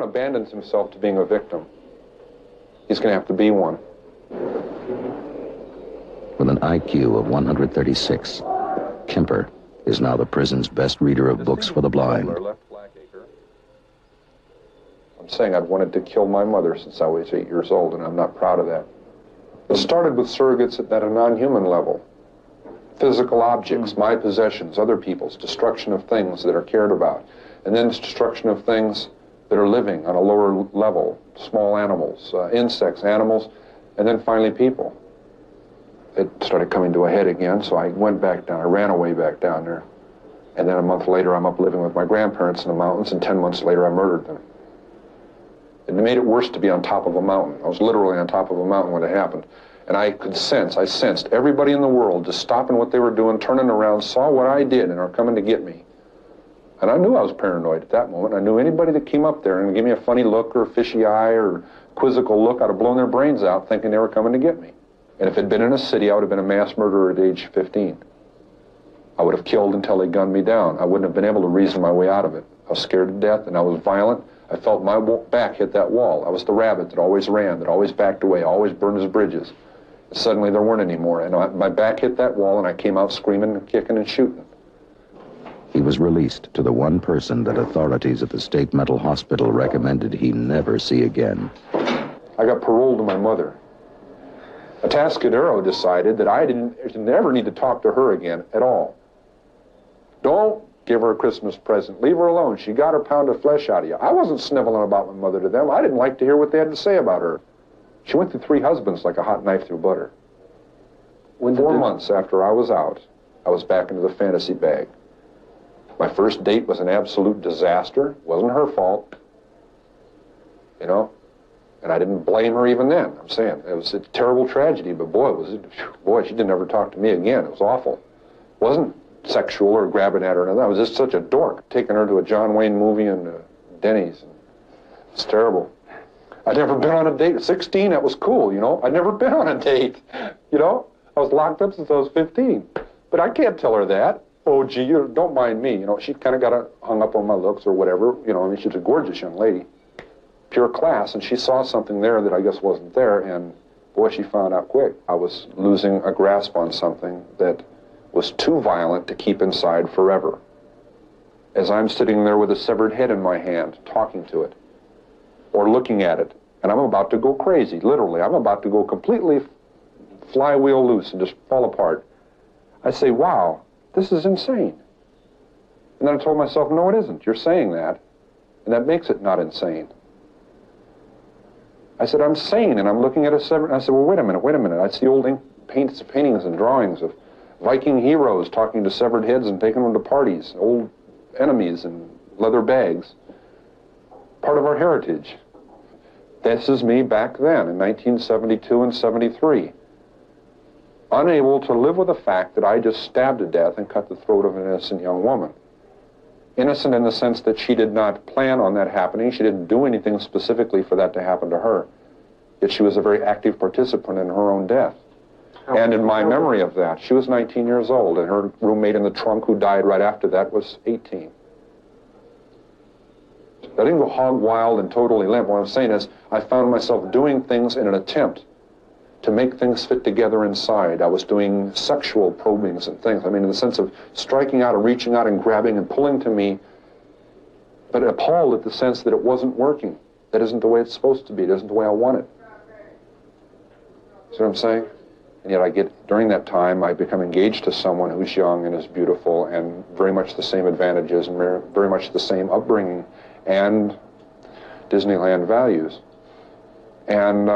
anyone abandons himself to being a victim, he's going to have to be one. With an IQ of 136, Kemper is now the prison's best reader of books for the blind. I'm saying I've wanted to kill my mother since I was 8 years old, and I'm not proud of that. It started with surrogates at a non-human level. Physical objects, my possessions, other people's, destruction of things that are cared about, and then destruction of things that are living on a lower level, small animals, insects, animals, and then finally people. It started coming to a head again, so I went back down. I ran away back down there. And then a month later, I'm up living with my grandparents in the mountains, and 10 months later, I murdered them. It made it worse to be on top of a mountain. I was literally on top of a mountain when it happened. And I sensed everybody in the world just stopping what they were doing, turning around, saw what I did, and are coming to get me. And I knew I was paranoid at that moment. I knew anybody that came up there and gave me a funny look or a fishy eye or quizzical look, I'd have blown their brains out thinking they were coming to get me. And if it had been in a city, I would have been a mass murderer at age 15. I would have killed until they gunned me down. I wouldn't have been able to reason my way out of it. I was scared to death, and I was violent. I felt my back hit that wall. I was the rabbit that always ran, that always backed away, always burned his bridges. And suddenly there weren't any more, and my back hit that wall, and I came out screaming and kicking and shooting. He was released to the one person that authorities at the state mental hospital recommended he never see again. I got paroled to my mother. Atascadero decided that I didn't never need to talk to her again at all. Don't give her a Christmas present. Leave her alone. She got her pound of flesh out of you. I wasn't sniveling about my mother to them. I didn't like to hear what they had to say about her. She went through 3 husbands like a hot knife through butter. 4 months after I was out, I was back into the fantasy bag. My first date was an absolute disaster. It wasn't her fault. You know? And I didn't blame her even then. I'm saying it was a terrible tragedy, but boy, she didn't ever talk to me again. It was awful. It wasn't sexual or grabbing at her or anything. I was just such a dork, taking her to a John Wayne movie and Denny's. It was terrible. I'd never been on a date. At 16, that was cool, you know. I'd never been on a date, you know. I was locked up since I was 15. But I can't tell her that. Oh, gee, don't mind me. You know, she kind of got hung up on my looks or whatever. You know, I mean, she's a gorgeous young lady. Pure class, and she saw something there that I guess wasn't there, and boy, she found out quick. I was losing a grasp on something that was too violent to keep inside forever. As I'm sitting there with a severed head in my hand, talking to it, or looking at it, and I'm about to go crazy, literally. I'm about to go completely flywheel loose and just fall apart. I say, wow, this is insane. And then I told myself, no, it isn't. You're saying that, and that makes it not insane. I said, I'm sane, and I'm looking at a severed... I said, well, wait a minute. I see old paintings and drawings of Viking heroes talking to severed heads and taking them to parties, old enemies in leather bags. Part of our heritage. This is me back then, in 1972 and 73. Unable to live with the fact that I just stabbed to death and cut the throat of an innocent young woman. Innocent in the sense that she did not plan on that happening. She didn't do anything specifically for that to happen to her. Yet she was a very active participant in her own death. And in my memory of that, she was 19 years old, and her roommate in the trunk who died right after that was 18. I didn't go hog wild and totally limp. What I'm saying is I found myself doing things in an attempt to make things fit together inside. I was doing sexual probings and things. I mean, in the sense of striking out and reaching out and grabbing and pulling to me, but appalled at the sense that it wasn't working. That isn't the way it's supposed to be. It isn't the way I want it. See what I'm saying? And yet during that time, I become engaged to someone who's young and is beautiful and very much the same advantages and very much the same upbringing and Disneyland values. And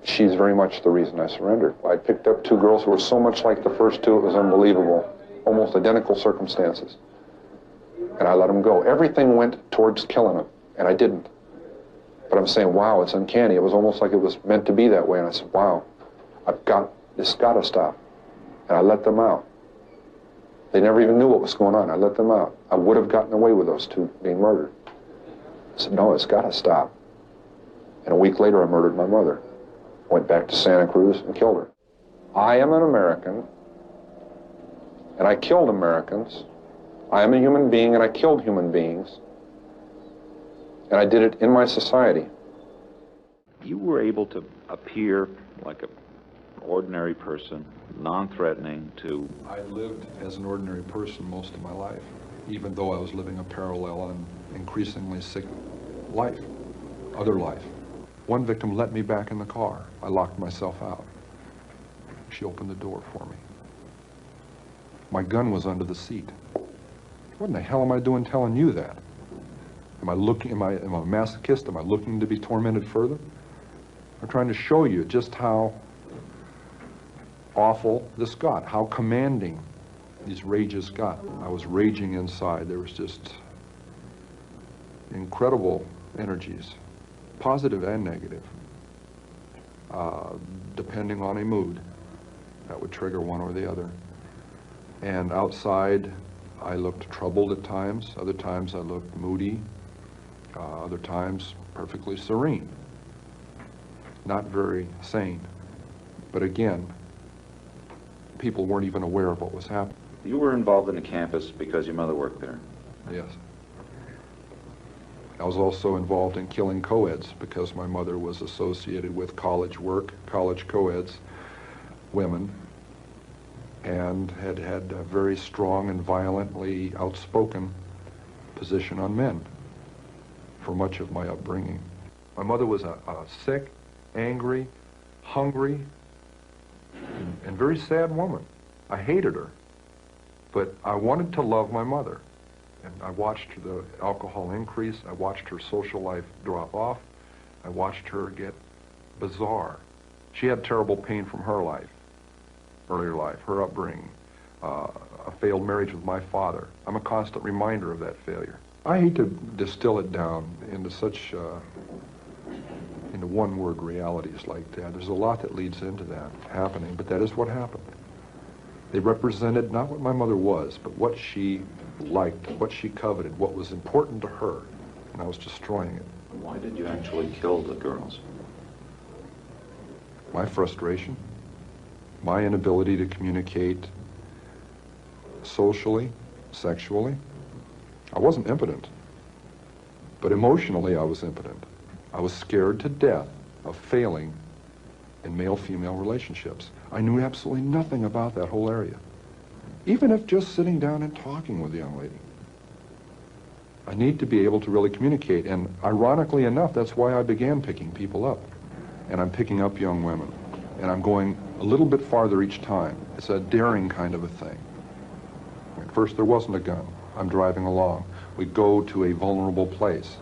she's very much the reason I surrendered. I picked up 2 girls who were so much like the first 2, it was unbelievable. Almost identical circumstances. And I let them go. Everything went towards killing them, and I didn't. But I'm saying, wow, it's uncanny. It was almost like it was meant to be that way. And I said, wow, this got to stop. And I let them out. They never even knew what was going on. I let them out. I would have gotten away with those 2 being murdered. I said, no, it's got to stop. And a week later, I murdered my mother. Went back to Santa Cruz and killed her. I am an American, and I killed Americans. I am a human being, and I killed human beings. And I did it in my society. You were able to appear like an ordinary person, non-threatening to... I lived as an ordinary person most of my life, even though I was living a parallel and increasingly sick life, other life. One victim let me back in the car. I locked myself out. She opened the door for me. My gun was under the seat. What in the hell am I doing telling you that? Am I a masochist? Am I looking to be tormented further? I'm trying to show you just how awful this got, how commanding these rages got. I was raging inside. There was just incredible energies, positive and negative, depending on a mood. That would trigger one or the other. And outside, I looked troubled at times. Other times I looked moody. Other times perfectly serene. Not very sane. But again, people weren't even aware of what was happening. You were involved in the campus because your mother worked there. Yes. I was also involved in killing co-eds because my mother was associated with college work, college co-eds, women, and had had a very strong and violently outspoken position on men for much of my upbringing. My mother was a sick, angry, hungry, and very sad woman. I hated her, but I wanted to love my mother. And I watched the alcohol increase. I watched her social life drop off. I watched her get bizarre. She had terrible pain from her life, earlier life, her upbringing, a failed marriage with my father. I'm a constant reminder of that failure. I hate to distill it down into such, into one-word realities like that. There's a lot that leads into that happening, but that is what happened. They represented not what my mother was, but what she liked, what she coveted, what was important to her, and I was destroying it. Why did you actually kill the girls? My frustration, my inability to communicate socially, sexually. I wasn't impotent, but emotionally I was impotent. I was scared to death of failing in male-female relationships. I knew absolutely nothing about that whole area, even if just sitting down and talking with a young lady. I need to be able to really communicate, and ironically enough, that's why I began picking people up. And I'm picking up young women, and I'm going a little bit farther each time. It's a daring kind of a thing. At first, there wasn't a gun. I'm driving along. We go to a vulnerable place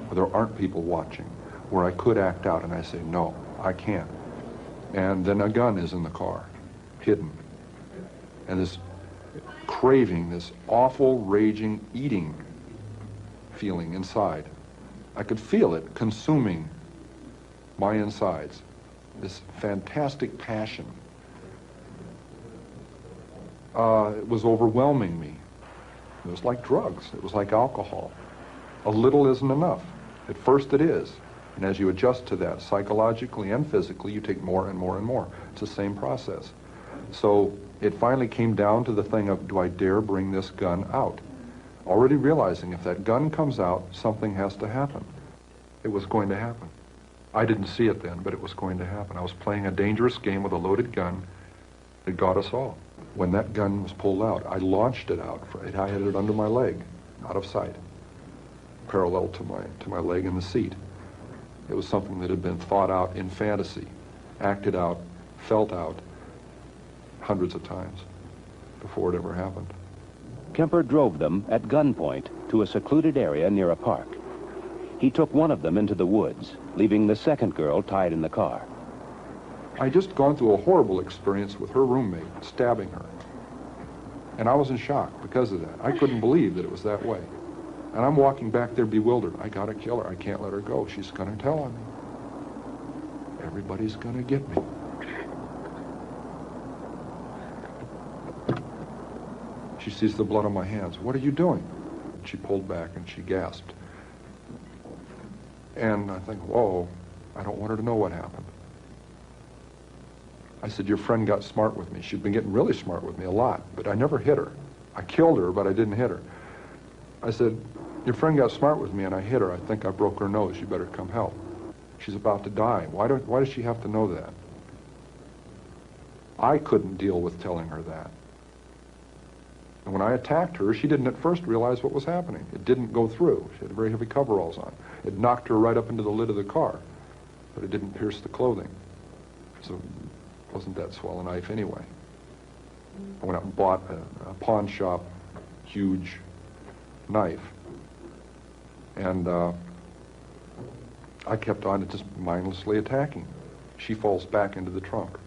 where there aren't people watching, where I could act out, and I say, no, I can't. And then a gun is in the car, hidden. And this craving, this awful, raging, eating feeling inside. I could feel it consuming my insides, this fantastic passion. It was overwhelming me. It was like drugs. It was like alcohol. A little isn't enough. At first it is. And as you adjust to that, psychologically and physically, you take more and more and more. It's the same process. So it finally came down to the thing of, do I dare bring this gun out? Already realizing if that gun comes out, something has to happen. It was going to happen. I didn't see it then, but it was going to happen. I was playing a dangerous game with a loaded gun that got us all. When that gun was pulled out, I launched it out. I had it under my leg, out of sight, parallel to my leg in the seat. It was something that had been thought out in fantasy, acted out, felt out hundreds of times before it ever happened. Kemper drove them at gunpoint to a secluded area near a park. He took one of them into the woods, leaving the second girl tied in the car. I'd just gone through a horrible experience with her roommate, stabbing her. And I was in shock because of that. I couldn't believe that it was that way. And I'm walking back there bewildered. I gotta kill her. I can't let her go. She's gonna tell on me. Everybody's gonna get me. She sees the blood on my hands. What are you doing? She pulled back and she gasped. And I think, whoa, I don't want her to know what happened. I said, your friend got smart with me. She'd been getting really smart with me a lot, but I never hit her. I killed her, but I didn't hit her. I said, Your friend got smart with me and I hit her. I think I broke her nose. You better come help. She's about to die. Why does she have to know that? I couldn't deal with telling her that. And when I attacked her, she didn't at first realize what was happening. It didn't go through. She had very heavy coveralls on. It knocked her right up into the lid of the car, but it didn't pierce the clothing. So it wasn't that swell a knife anyway. I went out and bought a pawn shop, huge knife. And I kept on just mindlessly attacking. She falls back into the trunk.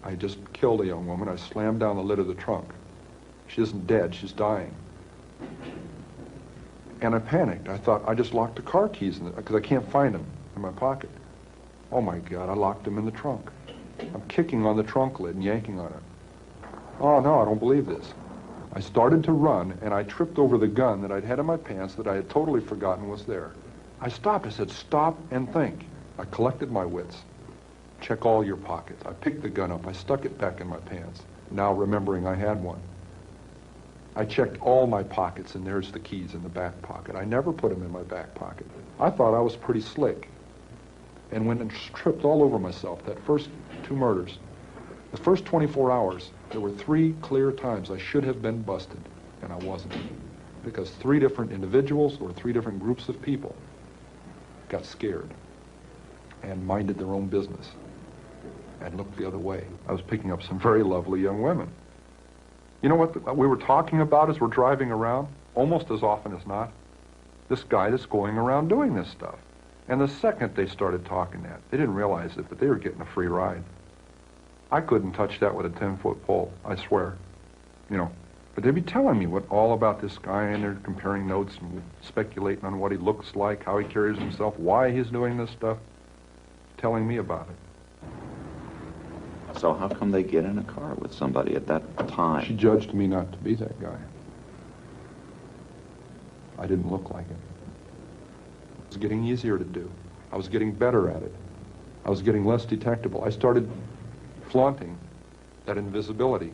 I just killed a young woman. I slammed down the lid of the trunk. She isn't dead, she's dying. And I panicked. I thought, I just locked the car keys in it, because I can't find them in my pocket. Oh my God, I locked them in the trunk. I'm kicking on the trunk lid and yanking on it. Oh no, I don't believe this. I started to run, and I tripped over the gun that I'd had in my pants that I had totally forgotten was there. I stopped. I said, stop and think. I collected my wits. Check all your pockets. I picked the gun up. I stuck it back in my pants, now remembering I had one. I checked all my pockets, and there's the keys in the back pocket. I never put them in my back pocket. I thought I was pretty slick. And when I tripped all over myself, that first 2 murders, the first 24 hours, there were 3 clear times I should have been busted, and I wasn't. Because 3 different individuals or 3 different groups of people got scared and minded their own business and looked the other way. I was picking up some very lovely young women. You know what we were talking about as we're driving around? Almost as often as not, this guy that's going around doing this stuff. And the second they started talking that, they didn't realize it, but they were getting a free ride. I couldn't touch that with a 10-foot pole, I swear. You know, but they'd be telling me all about this guy, and they're comparing notes and speculating on what he looks like, how he carries himself, why he's doing this stuff, telling me about it. So how come they get in a car with somebody at that time? She judged me not to be that guy. I didn't look like it. It was getting easier to do. I was getting better at it. I was getting less detectable. I started flaunting that invisibility,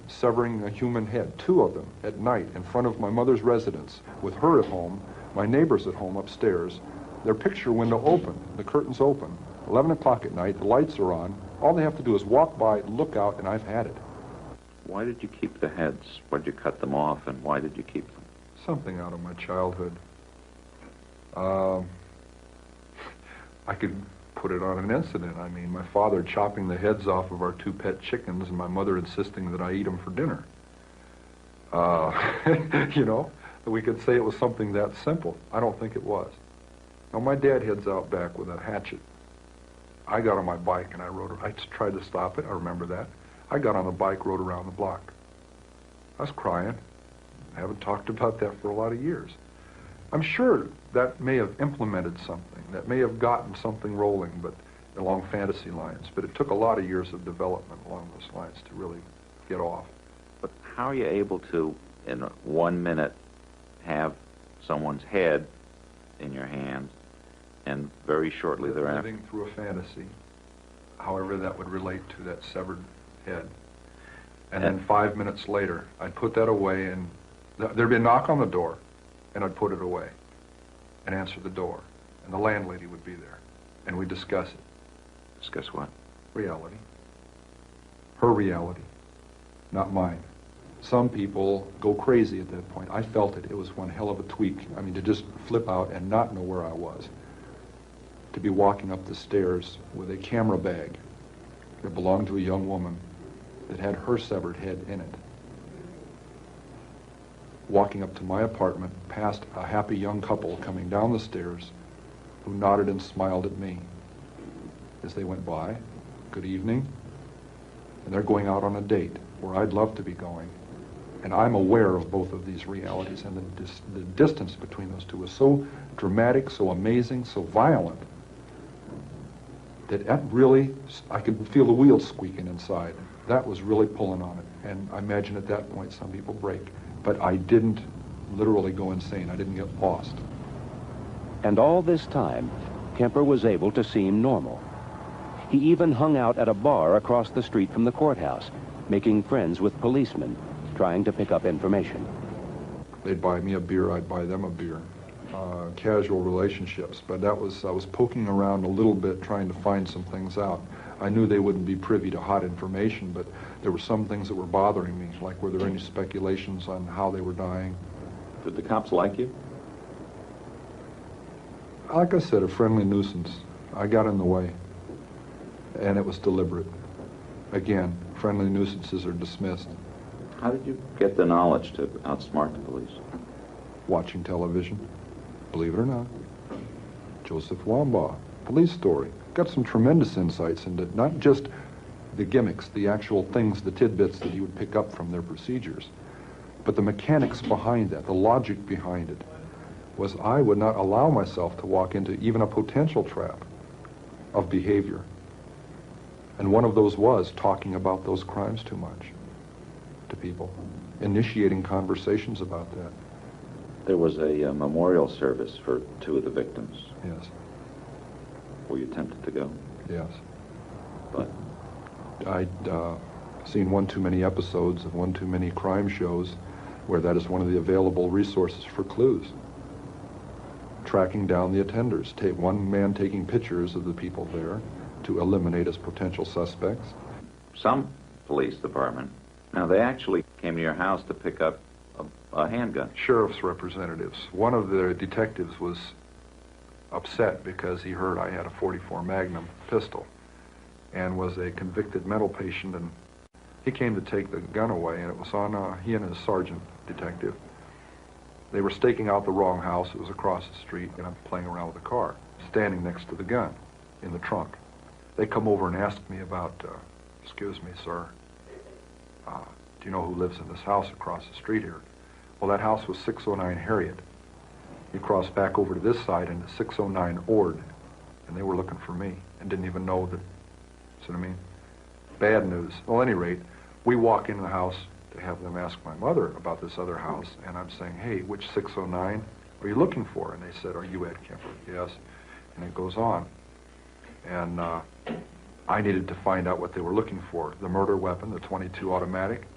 severing a human head, 2 of them at night in front of my mother's residence, with her at home, my neighbors at home upstairs, their picture window open, the curtains open, 11 o'clock at night, the lights are on. All they have to do is walk by, look out, and I've had it. Why did you keep the heads? Why did you cut them off, and why did you keep them? Something out of my childhood. I could put it on an incident. I mean, my father chopping the heads off of our 2 pet chickens and my mother insisting that I eat them for dinner. You know, we could say it was something that simple. I don't think it was. Now, my dad heads out back with a hatchet. I got on my bike and I tried to stop it. I remember that. I got on the bike, rode around the block. I was crying. I haven't talked about that for a lot of years. I'm sure that may have implemented something, that may have gotten something rolling, but along fantasy lines. But it took a lot of years of development along those lines to really get off. But how are you able to, in 1 minute, have someone's head in your hands, and very shortly thereafter? Living through a fantasy, however that would relate to that severed head. And then 5 minutes later, I'd put that away, and there'd be a knock on the door, and I'd put it away and answer the door. And the landlady would be there, and we'd discuss it. Discuss what? Reality. Her reality, not mine. Some people go crazy at that point. I felt it. It was one hell of a tweak. I mean, to just flip out and not know where I was. To be walking up the stairs with a camera bag that belonged to a young woman that had her severed head in it. Walking up to my apartment, past a happy young couple coming down the stairs who nodded and smiled at me as they went by. Good evening. And they're going out on a date where I'd love to be going. And I'm aware of both of these realities, and the distance between those two is so dramatic, so amazing, so violent, that really, I could feel the wheels squeaking inside. That was really pulling on it. And I imagine at that point some people break. But I didn't literally go insane. I didn't get lost. And all this time, Kemper was able to seem normal. He even hung out at a bar across the street from the courthouse, making friends with policemen, trying to pick up information. They'd buy me a beer, I'd buy them a beer. Casual relationships, but I was poking around a little bit trying to find some things out. I knew they wouldn't be privy to hot information, but there were some things that were bothering me, like were there any speculations on how they were dying. Did the cops like you? Like I said, a friendly nuisance. I got in the way, and it was deliberate. Again, friendly nuisances are dismissed. How did you get the knowledge to outsmart the police? Watching television, believe it or not. Joseph Wambaugh, police story. Got some tremendous insights into not just the gimmicks, the actual things, the tidbits that you would pick up from their procedures, but the mechanics behind that, the logic behind it, was I would not allow myself to walk into even a potential trap of behavior. And one of those was talking about those crimes too much to people, initiating conversations about that. There was a memorial service for 2 of the victims. Yes. Were you tempted to go? Yes. But I'd seen one too many episodes of one too many crime shows where that is one of the available resources for clues. Tracking down the attenders. One man taking pictures of the people there to eliminate as potential suspects. some police department, now they actually came to your house to pick up a handgun. Sheriff's representatives. One of the detectives was upset because he heard I had a .44 Magnum pistol and was a convicted mental patient, and he came to take the gun away, and it was on he and his sergeant detective. They were staking out the wrong house. It was across the street, and I'm playing around with the car, standing next to the gun in the trunk. They come over and ask me about, excuse me, sir, do you know who lives in this house across the street here? Well, that house was 609 Harriet. You cross back over to this side into 609 Ord, and they were looking for me and didn't even know that, see what I mean? Bad news. Well, at any rate, we walk into the house to have them ask my mother about this other house, and I'm saying, hey, which 609 are you looking for? And they said, are you Ed Kemper? Yes. And it goes on. And I needed to find out what they were looking for, the murder weapon, the .22 automatic,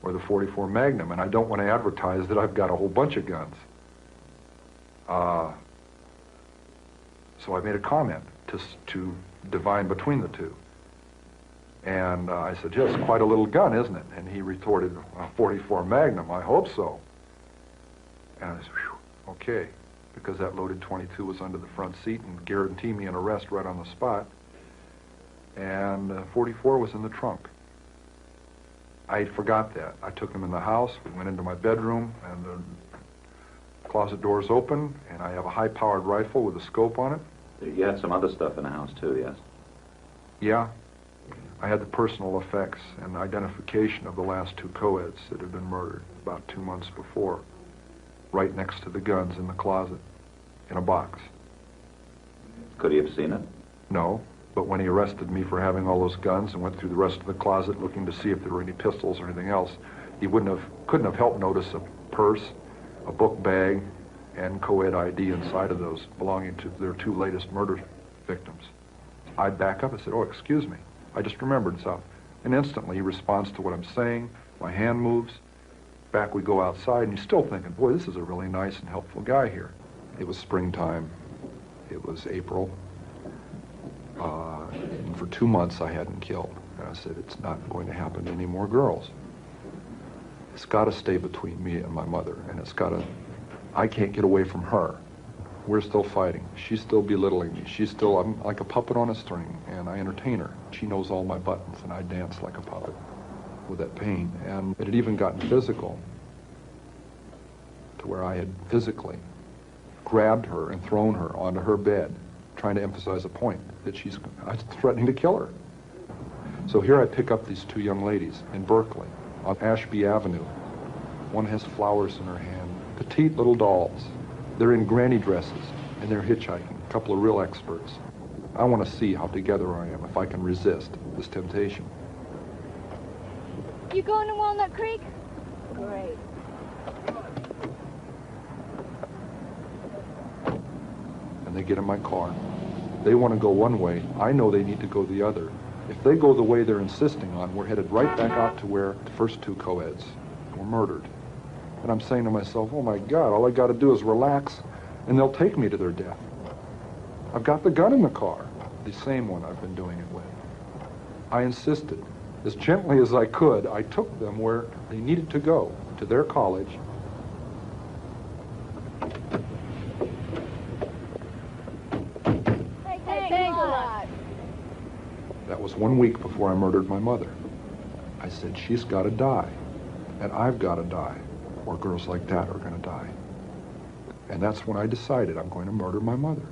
or the .44 Magnum, and I don't want to advertise that I've got a whole bunch of guns. So I made a comment to divine between the two. And I said, yes, quite a little gun, isn't it? And he retorted, a .44 Magnum, I hope so. And I said, whew, okay, because that loaded .22 was under the front seat and guaranteed me an arrest right on the spot. And .44 was in the trunk. I forgot that. I took him in the house, we went into my bedroom, and the closet door's open, and I have a high-powered rifle with a scope on it. You had some other stuff in the house, too, yes? Yeah. I had the personal effects and identification of the last two co-eds that had been murdered about 2 months before, right next to the guns in the closet, in a box. Could he have seen it? No, but when he arrested me for having all those guns and went through the rest of the closet looking to see if there were any pistols or anything else, he couldn't have helped notice a purse, a book bag, and co-ed ID inside of those belonging to their two latest murder victims. I back up and said, oh, excuse me. I just remembered stuff. And instantly he responds to what I'm saying. My hand moves. Back we go outside, and he's still thinking, boy, this is a really nice and helpful guy here. It was springtime. It was April. And for 2 months I hadn't killed. And I said, it's not going to happen to any more girls. It's got to stay between me and my mother, and it's got to, I can't get away from her. We're still fighting. She's still belittling me. I'm like a puppet on a string, and I entertain her. She knows all my buttons, and I dance like a puppet with that pain. And it had even gotten physical, to where I had physically grabbed her and thrown her onto her bed, trying to emphasize a point, that I was threatening to kill her. So here I pick up these two young ladies in Berkeley, on Ashby Avenue. One has flowers in her hand, petite little dolls. They're in granny dresses, and they're hitchhiking, a couple of real experts. I want to see how together I am, if I can resist this temptation. You going to Walnut Creek? Great. And they get in my car. They want to go one way. I know they need to go the other. If they go the way they're insisting on, we're headed right back out to where the first two co-eds were murdered. And I'm saying to myself, oh my God, all I got to do is relax and they'll take me to their death. I've got the gun in the car, the same one I've been doing it with. I insisted. As gently as I could, I took them where they needed to go, to their college. Thanks a lot. That was 1 week before I murdered my mother. I said, she's got to die, and I've got to die, or girls like that are going to die. And that's when I decided I'm going to murder my mother.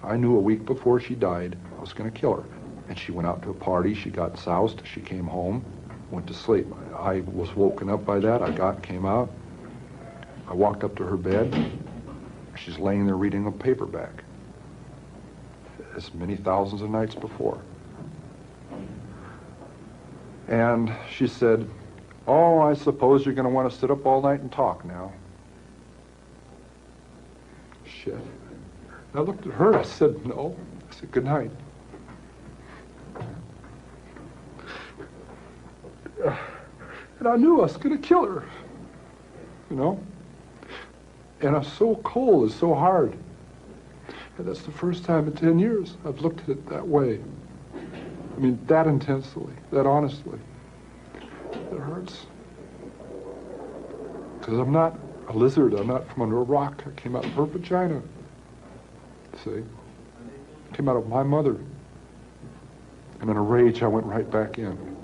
I knew a week before she died, I was going to kill her. And she went out to a party, she got soused, she came home, went to sleep. I was woken up by that, came out. I walked up to her bed. She's laying there reading a paperback. As many thousands of nights before. And she said, oh, I suppose you're going to want to sit up all night and talk now. Shit. I looked at her, I said, no. I said, good night. And I knew I was going to kill her, you know? And I was so cold, it's so hard. And that's the first time in 10 years I've looked at it that way. I mean, that intensely, that honestly. It hurts. Because I'm not a lizard, I'm not from under a rock. I came out of her vagina. See? I came out of my mother. And in a rage, I went right back in.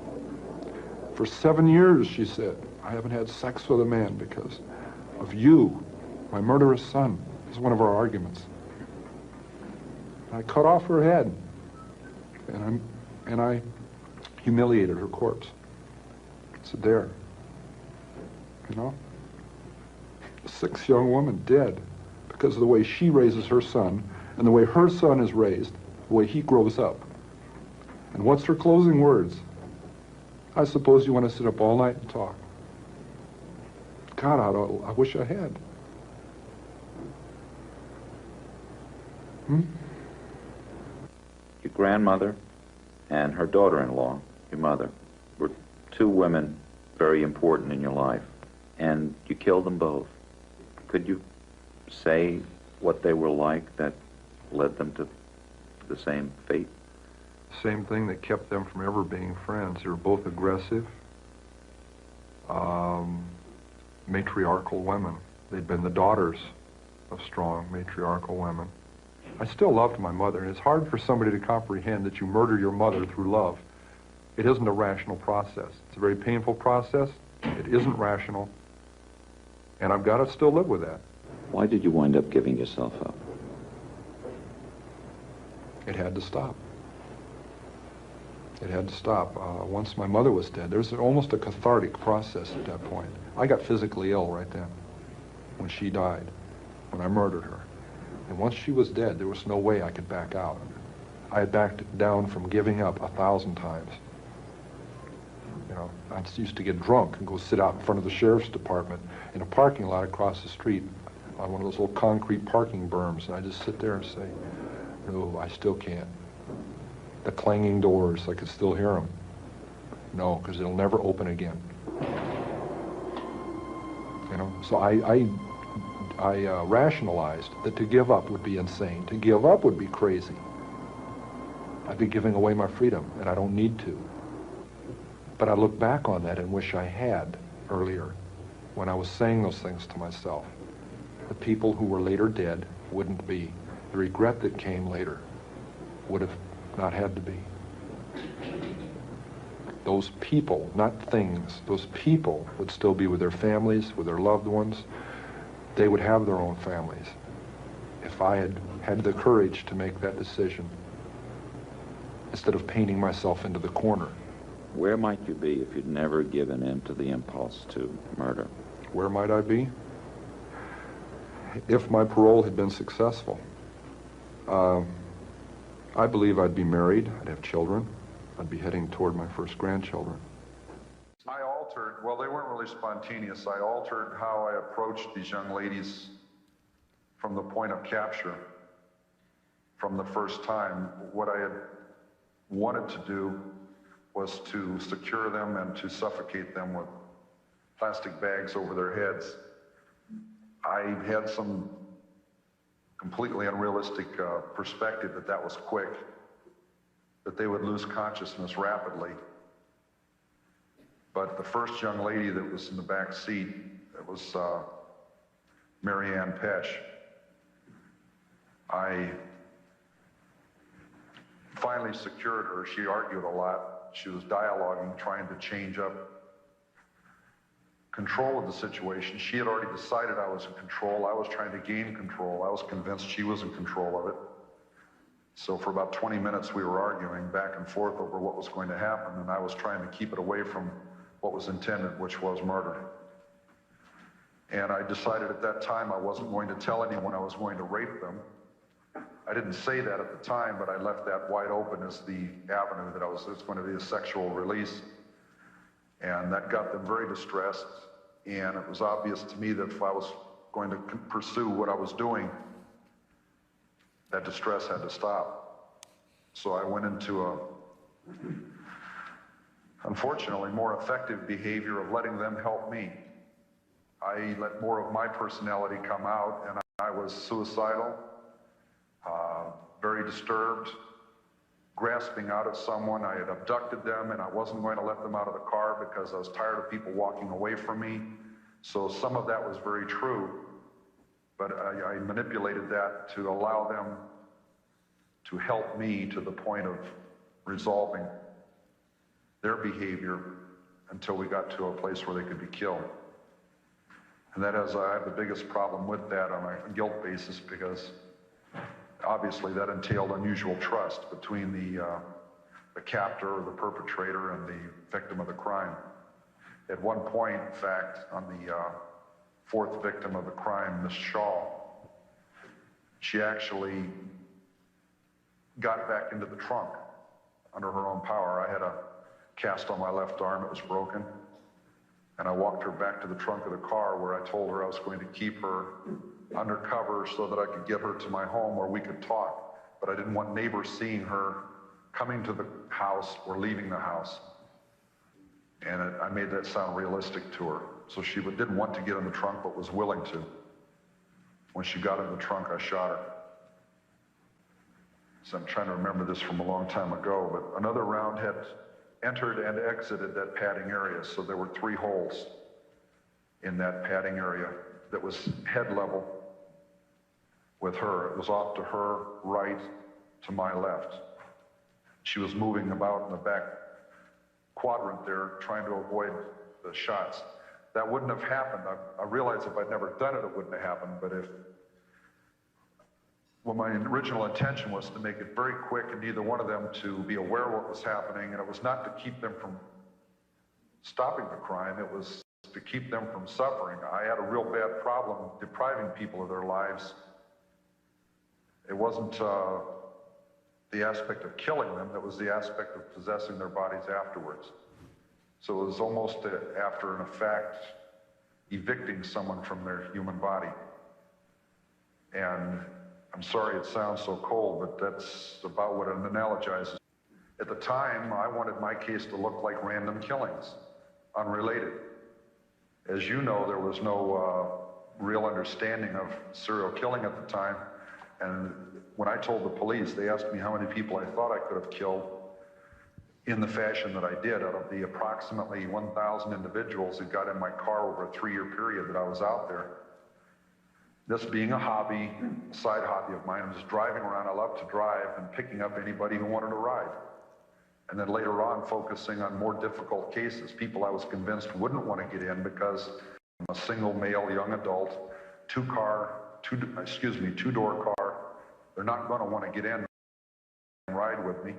For 7 years, she said, I haven't had sex with a man because of you, my murderous son. This is one of our arguments. I cut off her head, and I humiliated her corpse. It's there, you know? A 6 young woman dead because of the way she raises her son and the way her son is raised, the way he grows up. And what's her closing words? I suppose you want to sit up all night and talk. God, I wish I had. Your grandmother and her daughter-in-law, your mother, were 2 women very important in your life, and you killed them both. Could you say what they were like that led them to the same fate? Same thing that kept them from ever being friends. They were both aggressive, matriarchal women. They'd been the daughters of strong matriarchal women. I still loved my mother, and it's hard for somebody to comprehend that you murder your mother through love. It isn't a rational process. It's a very painful process. It isn't rational, and I've got to still live with that. Why did you wind up giving yourself up? It had to stop. It had to stop. Once my mother was dead, there was almost a cathartic process at that point. I got physically ill right then, when she died, when I murdered her. And once she was dead, there was no way I could back out. I had backed down from giving up 1,000 times. You know, I used to get drunk and go sit out in front of the sheriff's department in a parking lot across the street on one of those little concrete parking berms, and I just sit there and say, no, I still can't. The clanging doors, I could still hear them. No, because it'll never open again. You know, so I rationalized that to give up would be insane. To give up would be crazy. I'd be giving away my freedom, and I don't need to. But I look back on that and wish I had earlier, when I was saying those things to myself. The people who were later dead wouldn't be. The regret that came later would have not had to be. Those people, not things, those people would still be with their families, with their loved ones. They would have their own families if I had had the courage to make that decision instead of painting myself into the corner. Where might you be if you'd never given in to the impulse to murder? Where might I be? If my parole had been successful, I believe I'd be married, I'd have children, I'd be heading toward my first grandchildren. I altered, well, they weren't really spontaneous. I altered how I approached these young ladies from the point of capture, from the first time. What I had wanted to do was to secure them and to suffocate them with plastic bags over their heads. I had some completely unrealistic perspective that that was quick, that they would lose consciousness rapidly. But the first young lady that was in the back seat, it was Mary Ann Pesh. I finally secured her. She argued a lot. She was dialoguing, trying to change up control of the situation. She had already decided I was in control. I was trying to gain control. I was convinced she was in control of it. So for about 20 minutes we were arguing back and forth over what was going to happen, and I was trying to keep it away from what was intended, which was murder. And I decided at that time I wasn't going to tell anyone I was going to rape them. I didn't say that at the time, but I left that wide open as the avenue that it's going to be a sexual release. And that got them very distressed, and it was obvious to me that if I was going to pursue what I was doing, that distress had to stop. So I went into unfortunately, more effective behavior of letting them help me. I let more of my personality come out, and I was suicidal, very disturbed, grasping out at someone. I had abducted them, and I wasn't going to let them out of the car because I was tired of people walking away from me. So some of that was very true, but I manipulated that to allow them to help me to the point of resolving their behavior until we got to a place where they could be killed. And that is, I have the biggest problem with that on a guilt basis, because obviously that entailed unusual trust between the captor or the perpetrator and the victim of the crime. At one point, in fact, on the fourth victim of the crime, Miss Shaw, she actually got back into the trunk under her own power. I had a cast on my left arm, it was broken, and I walked her back to the trunk of the car where I told her I was going to keep her undercover so that I could get her to my home where we could talk, but I didn't want neighbors seeing her coming to the house or leaving the house. And I made that sound realistic to her. So she didn't want to get in the trunk, but was willing to. When she got in the trunk, I shot her. So I'm trying to remember this from a long time ago, but another round had entered and exited that padding area. So there were 3 holes in that padding area that was head level with her. It was off to her right, to my left. She was moving about in the back quadrant there, trying to avoid the shots. That wouldn't have happened. I realize if I'd never done it, it wouldn't have happened, but well, my original intention was to make it very quick and neither one of them to be aware of what was happening, and it was not to keep them from stopping the crime, it was to keep them from suffering. I had a real bad problem depriving people of their lives. It wasn't the aspect of killing them, it was the aspect of possessing their bodies afterwards. So it was almost after an effect, evicting someone from their human body. And I'm sorry it sounds so cold, but that's about what it analogizes. At the time, I wanted my case to look like random killings, unrelated. As you know, there was no real understanding of serial killing at the time. And when I told the police, they asked me how many people I thought I could have killed in the fashion that I did. Out of the approximately 1,000 individuals that got in my car over a 3-year period that I was out there, this being a hobby, a side hobby of mine, I was driving around. I love to drive and picking up anybody who wanted a ride. And then later on, focusing on more difficult cases, people I was convinced wouldn't want to get in because I'm a single male young adult, two-door car. They're not going to want to get in and ride with me.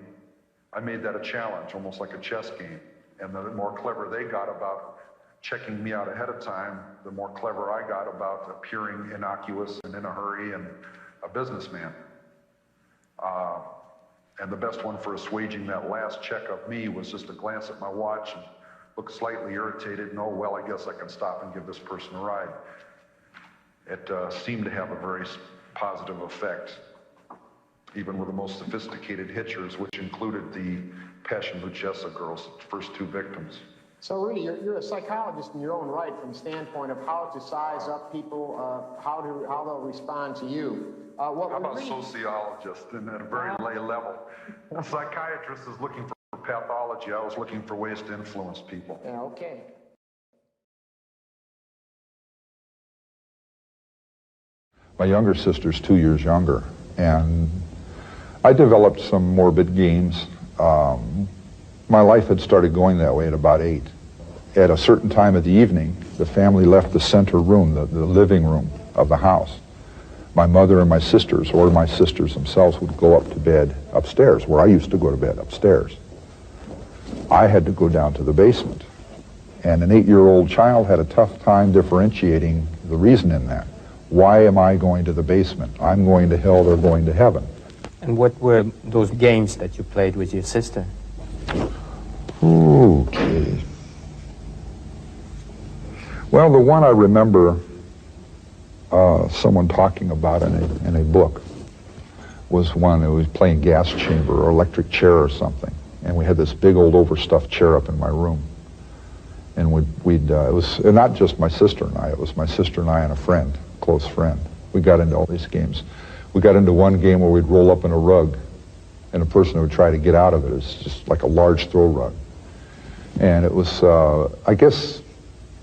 I made that a challenge, almost like a chess game. And the more clever they got about checking me out ahead of time, the more clever I got about appearing innocuous and in a hurry and a businessman. And the best one for assuaging that last check of me was just to glance at my watch and look slightly irritated and, oh, well, I guess I can stop and give this person a ride. It seemed to have a very positive effect, even with the most sophisticated hitchers, which included the Pesh and Lucchesa girls, the first 2 victims. So really, you're a psychologist in your own right from the standpoint of how to size up people, how they'll respond to you. How about sociologist and at a very lay level? A psychiatrist is looking for pathology. I was looking for ways to influence people. Yeah, okay. My younger sister's 2 years younger, and I developed some morbid games. My life had started going that way at about 8. At a certain time of the evening, the family left the center room, the living room of the house. My mother and my sisters, or my sisters themselves, would go up to bed upstairs, where I used to go to bed, upstairs. I had to go down to the basement. And an 8-year-old child had a tough time differentiating the reason in that. Why am I going to the basement? I'm going to hell, they're going to heaven. And what were those games that you played with your sister? Okay. Well, the one I remember someone talking about in a book was one that was playing gas chamber or electric chair or something. And we had this big old overstuffed chair up in my room. And it was not just my sister and I, it was my sister and I and a friend, close friend. We got into all these games. We got into one game where we'd roll up in a rug and a person would try to get out of it. It was just like a large throw rug. And it was, I guess,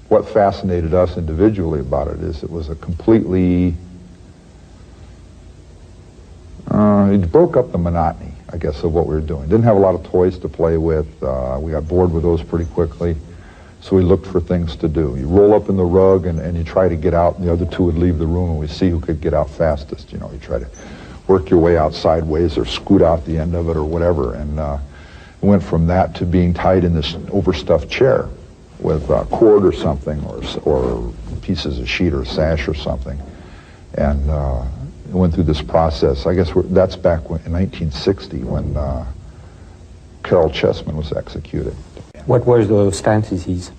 what fascinated us individually about it is it was a completely, it broke up the monotony, I guess, of what we were doing. Didn't have a lot of toys to play with. We got bored with those pretty quickly. So we looked for things to do. You roll up in the rug and you try to get out, and the other two would leave the room, and we see who could get out fastest. You know, you try to work your way out sideways or scoot out the end of it or whatever. And it went from that to being tied in this overstuffed chair with a cord or something, or pieces of sheet or sash or something. And it went through this process. I guess that's back in 1960 when Carol Chessman was executed. What were those fantasies?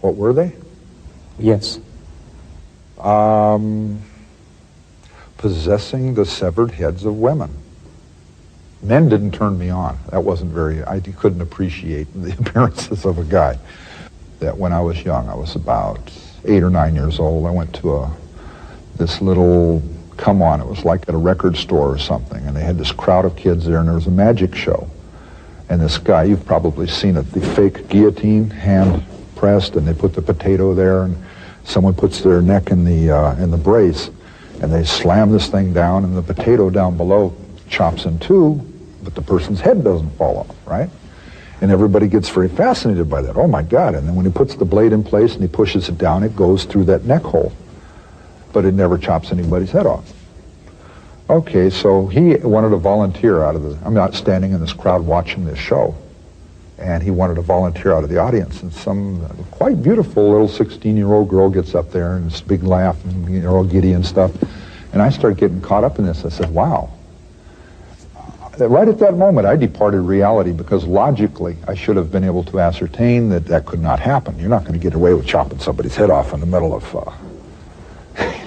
What were they? Yes. Possessing the severed heads of women. Men didn't turn me on. That wasn't I couldn't appreciate the appearances of a guy. That when I was young, I was about 8 or 9 years old, I went to this little come-on. It was like at a record store or something, and they had this crowd of kids there, and there was a magic show. And this guy, you've probably seen it, the fake guillotine, hand pressed, and they put the potato there, and someone puts their neck in the brace, and they slam this thing down, and the potato down below chops in two, but the person's head doesn't fall off, right? And everybody gets very fascinated by that. Oh my God. And then when he puts the blade in place and he pushes it down, it goes through that neck hole. But it never chops anybody's head off. Okay, so he wanted to volunteer I'm not standing in this crowd watching this show. And he wanted to volunteer out of the audience. And some quite beautiful little 16-year-old girl gets up there and this big laugh and you know, all giddy and stuff. And I started getting caught up in this. I said, wow. Right at that moment, I departed reality because logically, I should have been able to ascertain that that could not happen. You're not going to get away with chopping somebody's head off in the middle of,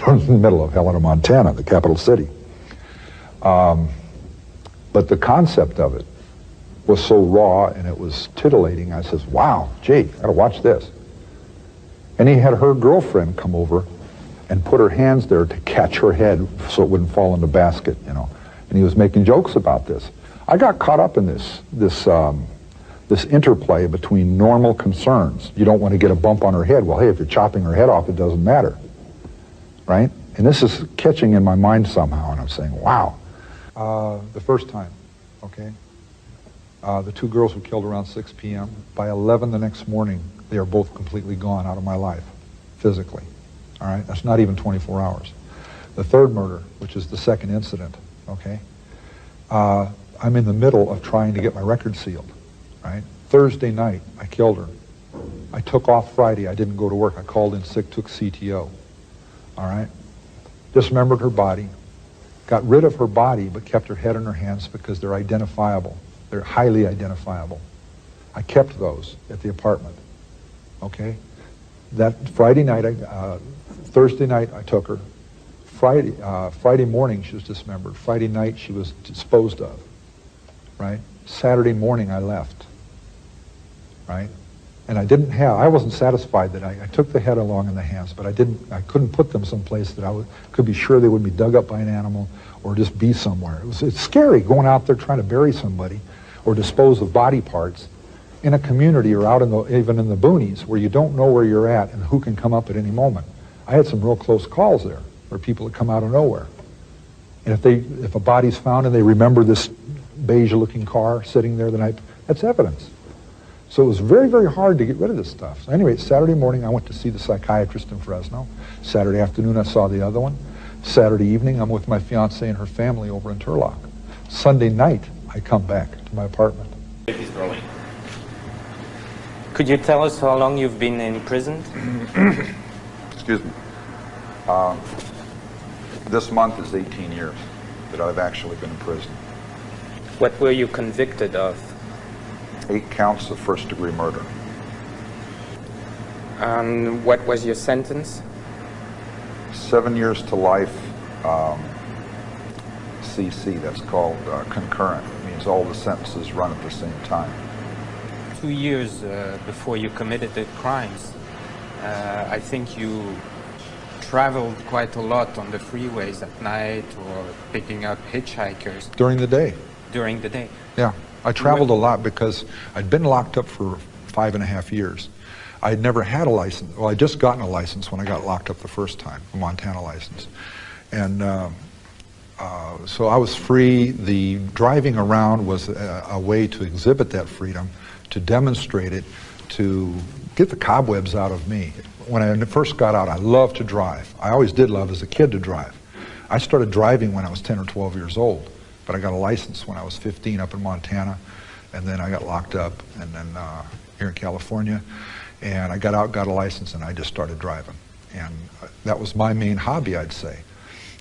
in the middle of Helena, Montana, the capital city. But the concept of it was so raw and it was titillating. I says, wow, gee, I gotta watch this. And he had her girlfriend come over and put her hands there to catch her head so it wouldn't fall in the basket, you know. And he was making jokes about this. I got caught up in this interplay between normal concerns. You don't want to get a bump on her head. Well, hey, if you're chopping her head off, it doesn't matter, right? And this is catching in my mind somehow, and I'm saying, wow. The first time, okay, the two girls were killed around 6 p.m. By 11 the next morning, they are both completely gone out of my life, physically, all right? That's not even 24 hours. The third murder, which is the second incident, okay, I'm in the middle of trying to get my record sealed, right? Thursday night, I killed her. I took off Friday. I didn't go to work. I called in sick, took CTO, all right? Dismembered her body, got rid of her body, but kept her head and her hands because they're identifiable. They're highly identifiable. I kept those at the apartment, okay? That Friday night, Thursday night, I took her. Friday morning, she was dismembered. Friday night, she was disposed of, right? Saturday morning, I left, right? And I wasn't satisfied that I took the head along in the hands, but I couldn't put them someplace that could be sure they wouldn't be dug up by an animal or just be somewhere. It's scary going out there trying to bury somebody or dispose of body parts in a community or out even in the boonies where you don't know where you're at and who can come up at any moment. I had some real close calls there where people would come out of nowhere. And if a body's found and they remember this beige-looking car sitting there the night, that's evidence. So it was very, very hard to get rid of this stuff. So anyway, Saturday morning I went to see the psychiatrist in Fresno. Saturday afternoon I saw the other one. Saturday evening I'm with my fiancée and her family over in Turlock. Sunday night I come back to my apartment. Could you tell us how long you've been in prison? Excuse me. This month is 18 years that I've actually been in prison. What were you convicted of? 8 counts of first-degree murder. What was your sentence? 7 years to life, CC, that's called concurrent. It means all the sentences run at the same time. 2 years before you committed the crimes, I think you traveled quite a lot on the freeways at night or picking up hitchhikers. During the day. During the day? Yeah. I traveled a lot because I'd been locked up for 5.5 years. I'd never had a license. Well, I'd just gotten a license when I got locked up the first time, a Montana license. And so I was free. The driving around was a way to exhibit that freedom, to demonstrate it, to get the cobwebs out of me. When I first got out, I loved to drive. I always did love as a kid to drive. I started driving when I was 10 or 12 years old, but I got a license when I was 15 up in Montana, and then I got locked up, and then here in California, and I got out, got a license, and I just started driving. And that was my main hobby, I'd say.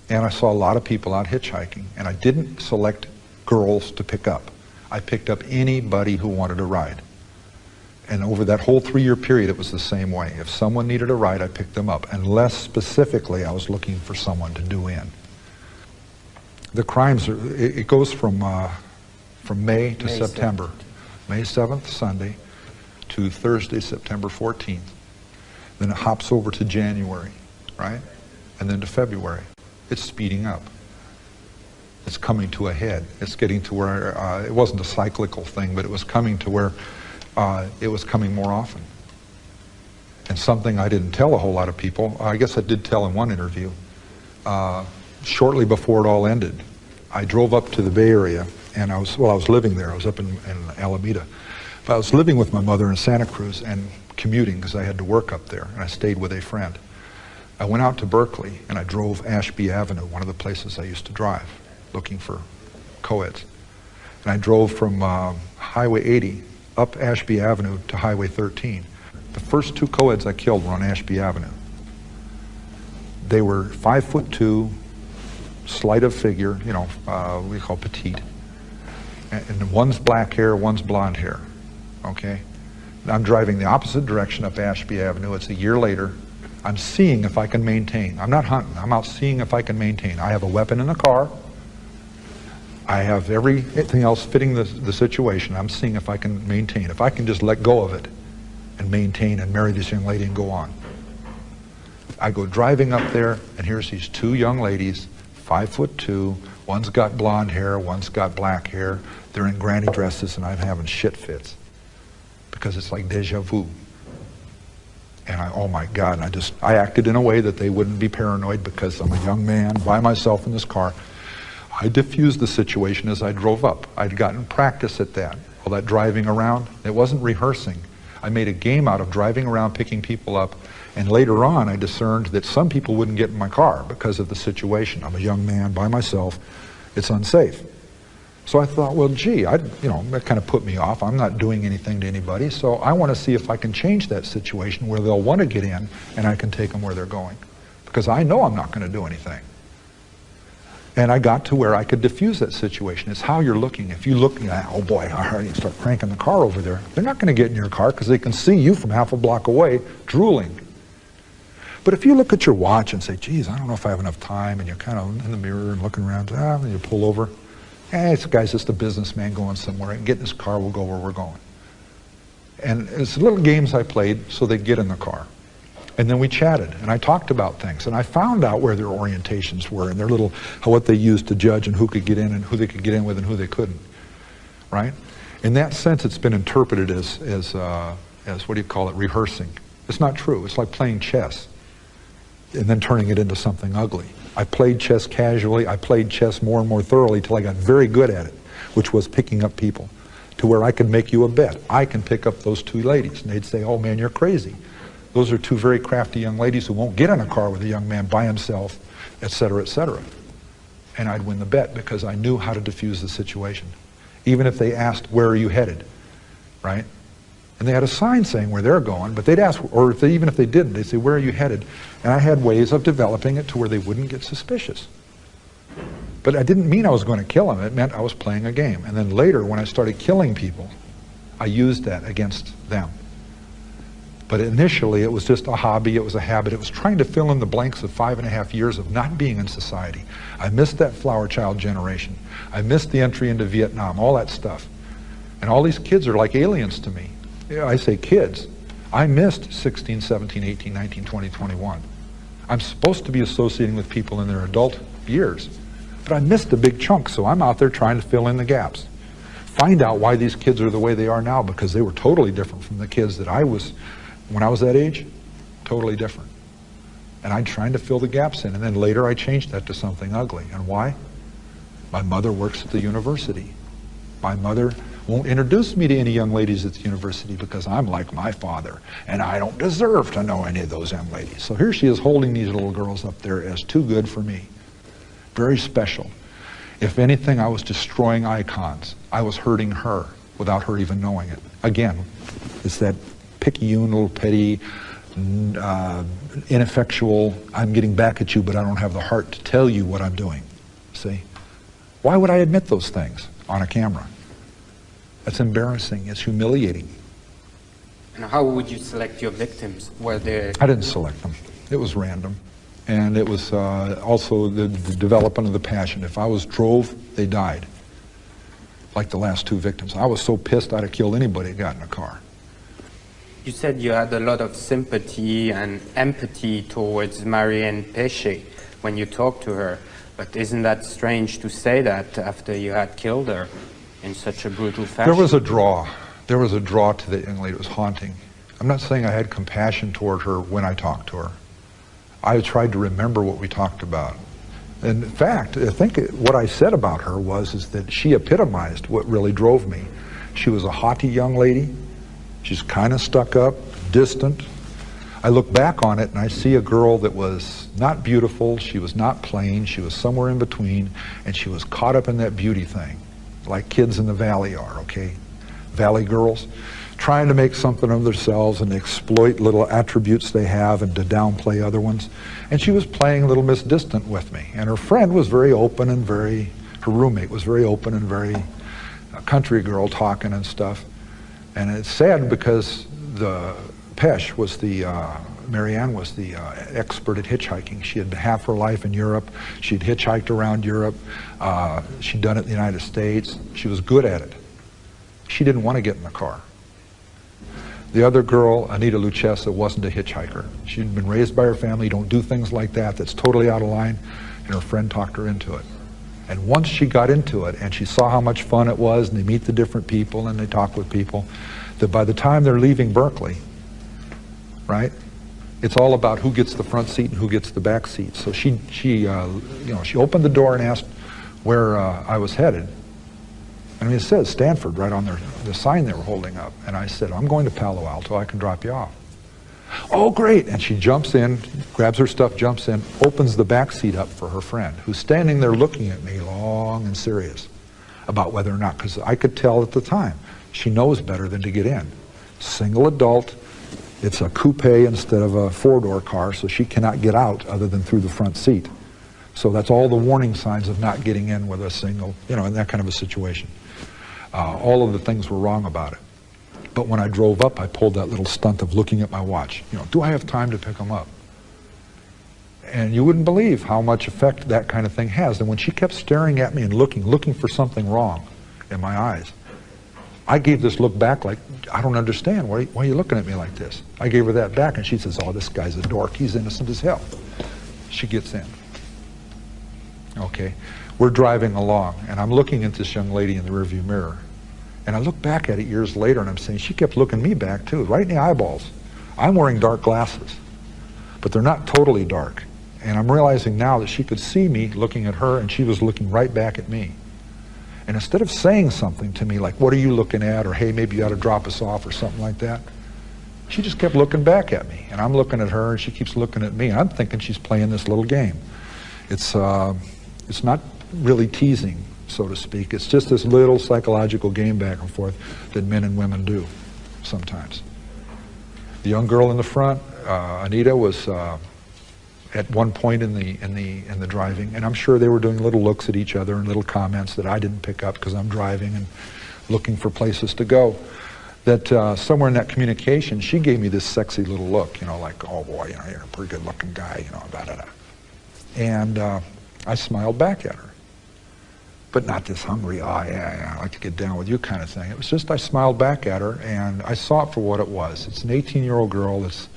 And I saw a lot of people out hitchhiking, and I didn't select girls to pick up. I picked up anybody who wanted a ride. And over that whole 3-year period, it was the same way. If someone needed a ride, I picked them up, unless specifically I was looking for someone to do in. The crimes, it goes from May to September. 7th. May 7th, Sunday, to Thursday, September 14th. Then it hops over to January, right? And then to February. It's speeding up. It's coming to a head. It's getting to where, it wasn't a cyclical thing, but it was coming to where it was coming more often. And something I didn't tell a whole lot of people, I guess I did tell in one interview, shortly before it all ended, I drove up to the Bay Area, and I was living there. I was up in Alameda. But I was living with my mother in Santa Cruz and commuting because I had to work up there, and I stayed with a friend. I went out to Berkeley, and I drove Ashby Avenue, one of the places I used to drive, looking for co-eds. And I drove from Highway 80 up Ashby Avenue to Highway 13. The first 2 co-eds I killed were on Ashby Avenue. They were 5'2", slight of figure, you know, we call petite. And one's black hair, one's blonde hair, okay? And I'm driving the opposite direction up Ashby Avenue. It's a year later. I'm seeing if I can maintain. I'm not hunting. I'm out seeing if I can maintain. I have a weapon in the car. I have everything else fitting the situation. I'm seeing if I can maintain. If I can just let go of it and maintain and marry this young lady and go on. I go driving up there, and here's these 2 young ladies, 5'2". One's got blonde hair, one's got black hair. They're in granny dresses, and I'm having shit fits because it's like deja vu. And oh my God, and I acted in a way that they wouldn't be paranoid because I'm a young man by myself in this car. I diffused the situation as I drove up. I'd gotten practice at that. All that driving around, it wasn't rehearsing. I made a game out of driving around, picking people up, and later on I discerned that some people wouldn't get in my car because of the situation. I'm a young man by myself. It's unsafe. So I thought, well, gee, that kind of put me off. I'm not doing anything to anybody, so I want to see if I can change that situation where they'll want to get in and I can take them where they're going. Because I know I'm not going to do anything. And I got to where I could diffuse that situation. It's how you're looking. If you look, oh boy, you start cranking the car over there. They're not going to get in your car because they can see you from half a block away drooling. But if you look at your watch and say, geez, I don't know if I have enough time, and you're kind of in the mirror and looking around, and you pull over, this guy's just a businessman going somewhere, and get in his car, we'll go where we're going. And it's little games I played so they'd get in the car. And then we chatted, and I talked about things, and I found out where their orientations were and their little, what they used to judge and who could get in and who they could get in with and who they couldn't, right? In that sense, it's been interpreted as what do you call it, rehearsing. It's not true. It's like playing chess and then turning it into something ugly. I played chess casually. I played chess more and more thoroughly till I got very good at it, which was picking up people, to where I could make you a bet. I can pick up those two ladies. And they'd say, oh man, you're crazy. Those are two very crafty young ladies who won't get in a car with a young man by himself, et cetera, et cetera. And I'd win the bet because I knew how to diffuse the situation. Even if they asked, where are you headed, right? And they had a sign saying where they're going, but they'd ask, or even if they didn't, they'd say, where are you headed? And I had ways of developing it to where they wouldn't get suspicious. But I didn't mean I was going to kill them. It meant I was playing a game. And then later, when I started killing people, I used that against them. But initially, it was just a hobby, it was a habit. It was trying to fill in the blanks of 5.5 years of not being in society. I missed that flower child generation. I missed the entry into Vietnam, all that stuff. And all these kids are like aliens to me. I say kids. I missed 16, 17, 18, 19, 20, 21. I'm supposed to be associating with people in their adult years. But I missed a big chunk, so I'm out there trying to fill in the gaps. Find out why these kids are the way they are now, because they were totally different from the kids that I was when I was that age. Totally different. And I'm trying to fill the gaps in, and then later I changed that to something ugly. And why? My mother works at the university. My mother won't introduce me to any young ladies at the university because I'm like my father, and I don't deserve to know any of those young ladies. So here she is holding these little girls up there as too good for me. Very special. If anything, I was destroying icons. I was hurting her without her even knowing it. Again, it's that picayune, little petty, ineffectual, I'm getting back at you, but I don't have the heart to tell you what I'm doing. See? Why would I admit those things on a camera? That's embarrassing. It's humiliating. And how would you select your victims? Were they... I didn't select them. It was random. And it was also the development of the passion. If I was drove, they died. Like the last two victims. I was so pissed I'd have killed anybody that got in a car. You said you had a lot of sympathy and empathy towards Marianne Péché when you talked to her. But isn't that strange to say that after you had killed her in such a brutal fashion? There was a draw. There was a draw to the young lady. It was haunting. I'm not saying I had compassion toward her when I talked to her. I tried to remember what we talked about. In fact, I think what I said about her is that she epitomized what really drove me. She was a haughty young lady. She's kind of stuck up, distant. I look back on it and I see a girl that was not beautiful, she was not plain, she was somewhere in between, and she was caught up in that beauty thing, like kids in the valley are, okay? Valley girls, trying to make something of themselves and exploit little attributes they have and to downplay other ones. And she was playing Little Miss Distant with me. And her friend was very open and her roommate was very open and very country girl talking and stuff. And it's sad because Marianne was the expert at hitchhiking. She had half her life in Europe. She'd hitchhiked around Europe. She'd done it in the United States. She was good at it. She didn't want to get in the car. The other girl, Anita Lucchesa, wasn't a hitchhiker. She'd been raised by her family, don't do things like that, that's totally out of line, and her friend talked her into it. And once she got into it, and she saw how much fun it was, and they meet the different people, and they talk with people, that by the time they're leaving Berkeley, right, it's all about who gets the front seat and who gets the back seat. So she opened the door and asked where I was headed. I mean, it says Stanford right on the sign they were holding up. And I said, I'm going to Palo Alto, I can drop you off. Oh, great. And she jumps in, grabs her stuff, jumps in, opens the back seat up for her friend, who's standing there looking at me long and serious about whether or not, because I could tell at the time, she knows better than to get in. Single adult, it's a coupe instead of a four-door car, so she cannot get out other than through the front seat. So that's all the warning signs of not getting in with a single, in that kind of a situation. All of the things were wrong about it. But when I drove up, I pulled that little stunt of looking at my watch. Do I have time to pick them up? And you wouldn't believe how much effect that kind of thing has. And when she kept staring at me and looking for something wrong in my eyes, I gave this look back like, I don't understand. Why are you looking at me like this? I gave her that back, and she says, oh, this guy's a dork. He's innocent as hell. She gets in. Okay. We're driving along, and I'm looking at this young lady in the rearview mirror. And I look back at it years later, and I'm saying, she kept looking me back, too, right in the eyeballs. I'm wearing dark glasses, but they're not totally dark. And I'm realizing now that she could see me looking at her, and she was looking right back at me. And instead of saying something to me like, what are you looking at? Or, hey, maybe you ought to drop us off or something like that, she just kept looking back at me. And I'm looking at her, and she keeps looking at me. And I'm thinking she's playing this little game. It's not really teasing, so to speak. It's just this little psychological game back and forth that men and women do sometimes. The young girl in the front, Anita, was at one point in the driving, and I'm sure they were doing little looks at each other and little comments that I didn't pick up because I'm driving and looking for places to go. That somewhere in that communication, she gave me this sexy little look, you know, like, oh boy, you know, you're a pretty good looking guy, you know, da da da. And I smiled back at her, but not this hungry, oh yeah, I'd like to get down with you kind of thing. It was just I smiled back at her, and I saw it for what it was. It's an 18-year-old girl that's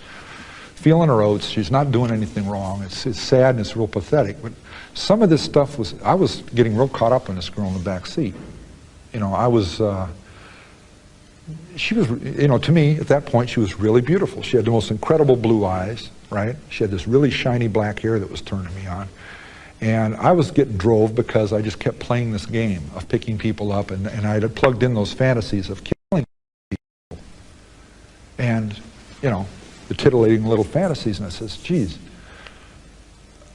feeling her oats. She's not doing anything wrong. It's sad and it's real pathetic. But some of this stuff was, I was getting real caught up in this girl in the back seat. You know, I was, she was, you know, to me at that point she was really beautiful. She had the most incredible blue eyes, right? She had this really shiny black hair that was turning me on. And I was getting drove because I just kept playing this game of picking people up, and I had plugged in those fantasies of killing people. And, you know, the titillating little fantasies, and I says, geez,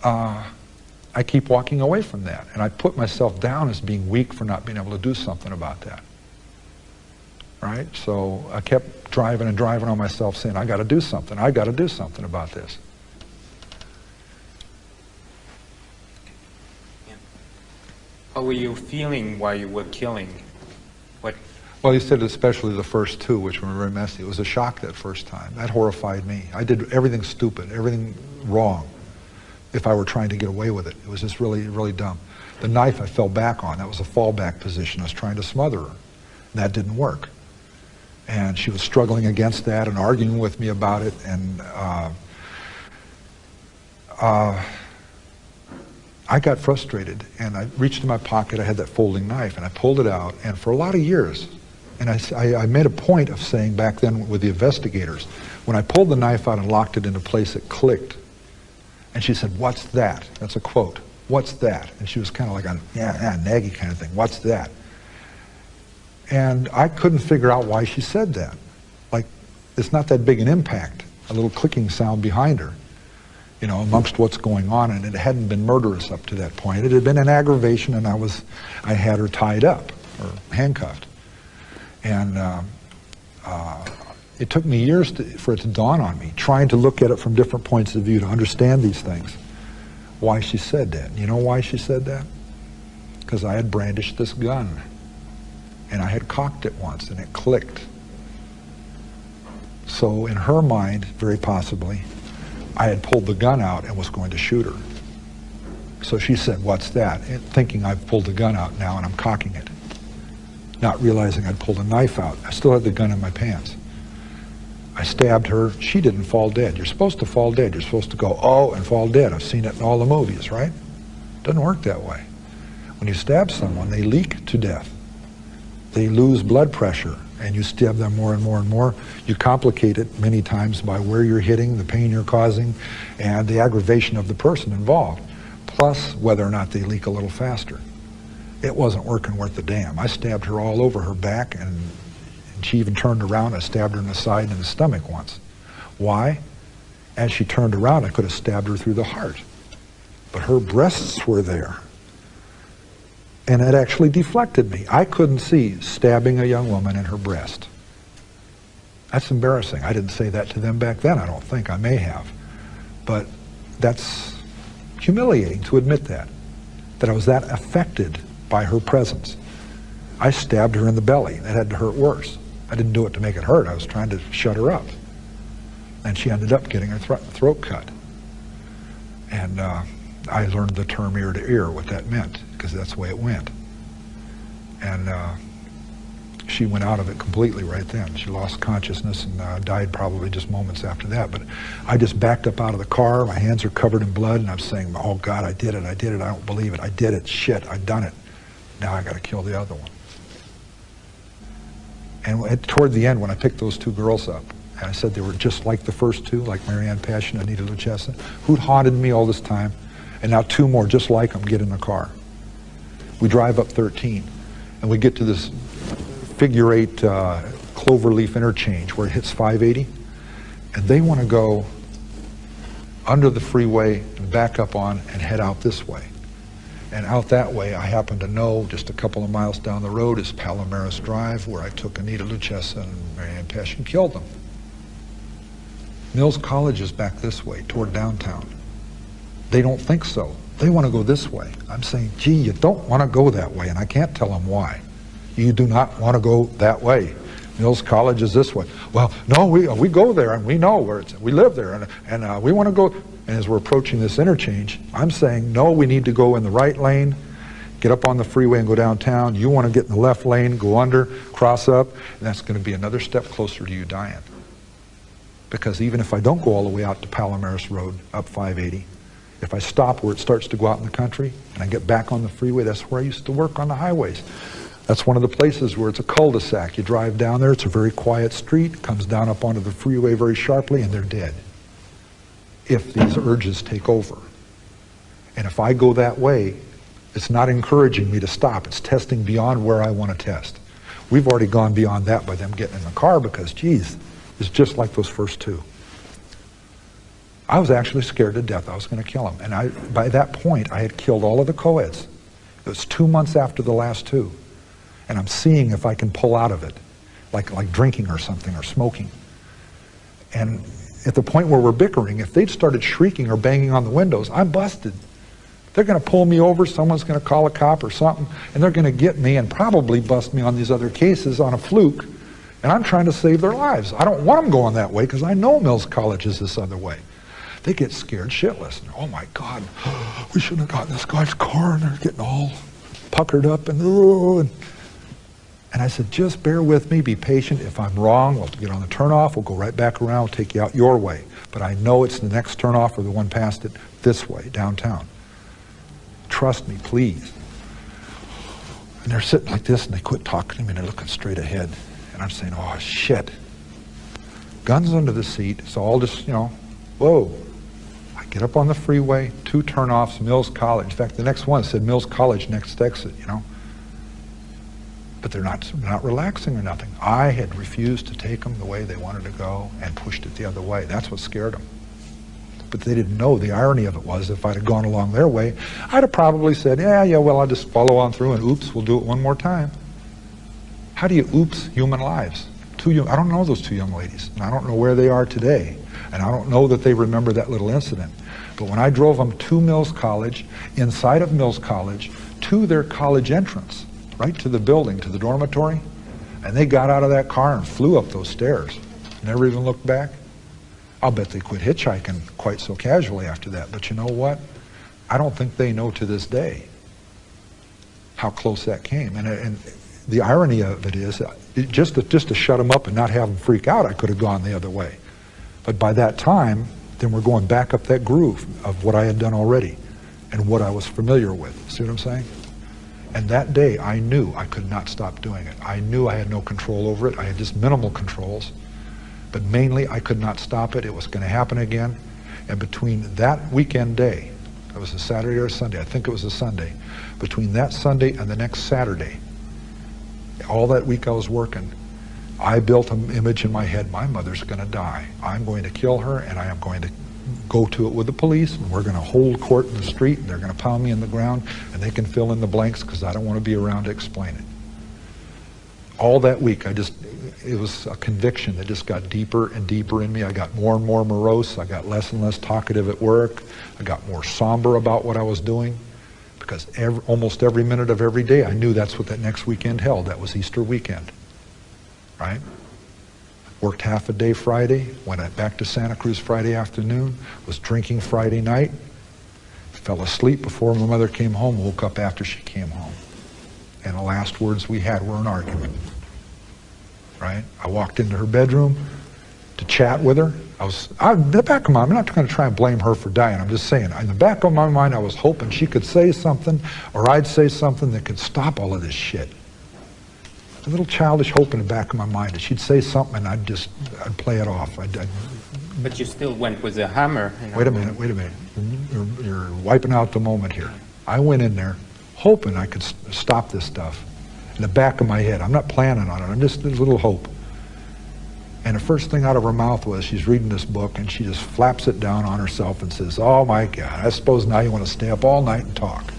I keep walking away from that. And I put myself down as being weak for not being able to do something about that. Right? So I kept driving and driving on myself saying, I got to do something. I got to do something about this. How were you feeling while you were killing? What? Well, he said especially the first two, which were very messy. It was a shock that first time. That horrified me. I did everything stupid, everything wrong, if I were trying to get away with it. It was just really, really dumb. The knife I fell back on, that was a fallback position. I was trying to smother her. That didn't work. And she was struggling against that and arguing with me about it. And I got frustrated, and I reached in my pocket. I had that folding knife, and I pulled it out. And for a lot of years, and I made a point of saying back then with the investigators, when I pulled the knife out and locked it into place, it clicked. And she said, what's that? That's a quote. What's that? And she was kind of like a naggy kind of thing. What's that? And I couldn't figure out why she said that. Like, it's not that big an impact, a little clicking sound behind her, you know, amongst what's going on, and it hadn't been murderous up to that point. It had been an aggravation, and I had her tied up, or handcuffed. And it took me years for it to dawn on me, trying to look at it from different points of view to understand these things, why she said that. You know why she said that? Because I had brandished this gun. And I had cocked it once, and it clicked. So in her mind, very possibly, I had pulled the gun out and was going to shoot her. So she said, what's that? And thinking I've pulled the gun out now and I'm cocking it. Not realizing I'd pulled a knife out. I still had the gun in my pants. I stabbed her. She didn't fall dead. You're supposed to fall dead. You're supposed to go, oh, and fall dead. I've seen it in all the movies, right? Doesn't work that way. When you stab someone, they leak to death. They lose blood pressure, and you stab them more and more and more. You complicate it many times by where you're hitting, the pain you're causing, and the aggravation of the person involved, plus whether or not they leak a little faster. It wasn't working worth the damn. I stabbed her all over her back, and she even turned around. I stabbed her in the side and in the stomach once. Why? As she turned around, I could have stabbed her through the heart. But her breasts were there. And it actually deflected me. I couldn't see stabbing a young woman in her breast. That's embarrassing. I didn't say that to them back then, I don't think. I may have. But that's humiliating to admit that I was that affected by her presence. I stabbed her in the belly. That had to hurt worse. I didn't do it to make it hurt. I was trying to shut her up. And she ended up getting her throat cut. And I learned the term ear to ear, what that meant, because that's the way it went. And she went out of it completely right then. She lost consciousness and died probably just moments after that. But I just backed up out of the car. My hands are covered in blood, and I'm saying, oh God, I did it, I don't believe it, I did it, shit, I've done it. Now I got to kill the other one. And toward the end, when I picked those two girls up, and I said they were just like the first two, like Marianne Passion and Anita Luchessa, who'd haunted me all this time, and now two more just like them get in the car. We drive up 13, and we get to this figure 8 cloverleaf interchange where it hits 580, and they want to go under the freeway and back up on and head out this way. And out that way, I happen to know just a couple of miles down the road is Palomares Drive, where I took Anita Luchessa and Marianne Passion and killed them. Mills College is back this way, toward downtown. They don't think so. They want to go this way. I'm saying, gee, you don't want to go that way, and I can't tell them why. You do not want to go that way. Mills College is this way. Well, no, we go there, and we know where it's, we live there, and we want to go. And as we're approaching this interchange, I'm saying, no, we need to go in the right lane, get up on the freeway and go downtown. You want to get in the left lane, go under, cross up, and that's going to be another step closer to you dying. Because even if I don't go all the way out to Palomares Road, up 580, if I stop where it starts to go out in the country, and I get back on the freeway, that's where I used to work on the highways. That's one of the places where it's a cul-de-sac. You drive down there, it's a very quiet street, comes down up onto the freeway very sharply, and they're dead. If these urges take over. And if I go that way, it's not encouraging me to stop. It's testing beyond where I want to test. We've already gone beyond that by them getting in the car because, geez, it's just like those first two. I was actually scared to death. I was going to kill them. And by that point, I had killed all of the co-eds. It was 2 months after the last two. And I'm seeing if I can pull out of it, like drinking or something or smoking. And at the point where we're bickering, if they'd started shrieking or banging on the windows, I'm busted. They're going to pull me over, someone's going to call a cop or something, and they're going to get me and probably bust me on these other cases on a fluke, and I'm trying to save their lives. I don't want them going that way because I know Mills College is this other way. They get scared shitless. And, oh my God, we shouldn't have gotten this guy's car, and they're getting all puckered up and I said, just bear with me, be patient. If I'm wrong, we'll get on the turnoff, we'll go right back around, we'll take you out your way. But I know it's the next turnoff or the one past it this way, downtown. Trust me, please. And they're sitting like this, and they quit talking to me, and they're looking straight ahead. And I'm saying, oh, shit. Guns under the seat, so all just, whoa. I get up on the freeway, 2 turnoffs, Mills College. In fact, the next one said Mills College, next exit, But they're not relaxing or nothing. I had refused to take them the way they wanted to go and pushed it the other way. That's what scared them. But they didn't know the irony of it was if I'd have gone along their way, I'd have probably said, yeah, well, I'll just follow on through and oops, we'll do it one more time. How do you oops human lives? I don't know those 2 young ladies, and I don't know where they are today, and I don't know that they remember that little incident. But when I drove them to Mills College, inside of Mills College, to their college entrance, right to the building, to the dormitory, and they got out of that car and flew up those stairs. Never even looked back. I'll bet they quit hitchhiking quite so casually after that. But you know what? I don't think they know to this day how close that came. And the irony of it is, just to shut them up and not have them freak out, I could have gone the other way. But by that time, then we're going back up that groove of what I had done already and what I was familiar with. See what I'm saying? And that day, I knew I could not stop doing it. I knew I had no control over it. I had just minimal controls. But mainly, I could not stop it. It was going to happen again. And between that weekend day, it was a Saturday or a Sunday, I think it was a Sunday, between that Sunday and the next Saturday, all that week I was working, I built an image in my head, my mother's going to die. I'm going to kill her, and I am going to go to it with the police, and we're going to hold court in the street, and they're going to pound me in the ground, and they can fill in the blanks because I don't want to be around to explain it. All that week, it was a conviction that just got deeper and deeper in me. I got more and more morose. I got less and less talkative at work. I got more somber about what I was doing because almost every minute of every day, I knew that's what that next weekend held. That was Easter weekend, right? Worked half a day Friday, went back to Santa Cruz Friday afternoon, was drinking Friday night, fell asleep before my mother came home, woke up after she came home. And the last words we had were an argument. right? I walked into her bedroom to chat with her. In the back of my mind, I'm not going to try and blame her for dying. I'm just saying, in the back of my mind, I was hoping she could say something, or I'd say something that could stop all of this shit. A little childish hope in the back of my mind that she'd say something and I'd play it off. But you still went with a hammer. Wait a minute. You're wiping out the moment here. I went in there hoping I could stop this stuff. In the back of my head. I'm not planning on it. I'm just a little hope. And the first thing out of her mouth was, she's reading this book and she just flaps it down on herself and says, "Oh my God, I suppose now you want to stay up all night and talk."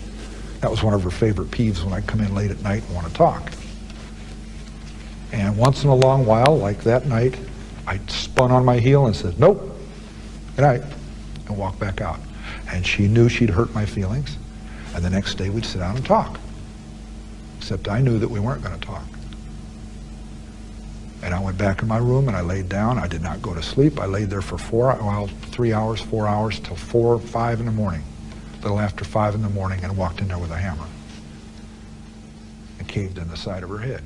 That was one of her favorite peeves, when I come in late at night and want to talk. And once in a long while, like that night, I spun on my heel and said, "Nope, good night," and walked back out. And she knew she'd hurt my feelings, and the next day we'd sit down and talk. Except I knew that we weren't going to talk. And I went back in my room and I laid down. I did not go to sleep. I laid there for 3 hours, 4 hours, till 4 or 5 in the morning, a little after 5 in the morning, and walked in there with a hammer and caved in the side of her head.